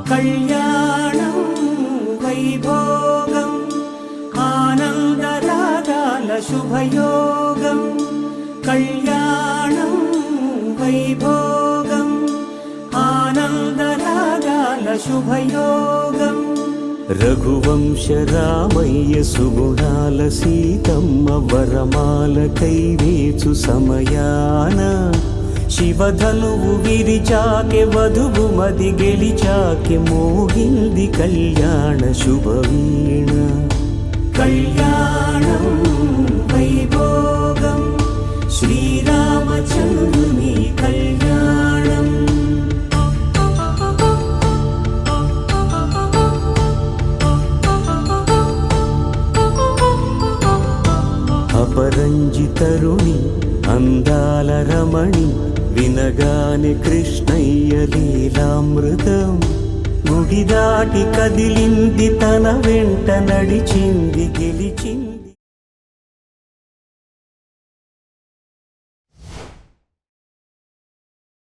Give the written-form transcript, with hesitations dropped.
కళ్యాణం వైభోగం ఆనందరాగాల శుభయోగం కళ్యాణం వైభోగం ఆనందరాగాల శుభయోగం రఘువంశ రామయ్య సుగుణాల సీతమ్మ వరమాల కైవేచు సమయాన శివధనువు విరిచాకె వధువు మది గెలిచాకె మోగింది కళ్యాణ శుభవీణ కళ్యాణం వైభోగం శ్రీరామచంద్రుని కళ్యాణం అపరంజి తరుణి అందాల రమణి వినగానే కృష్ణయ్య లీలామృతం గుడి దాటి కదిలింది తన వెంట నడిచింది గెలిచింది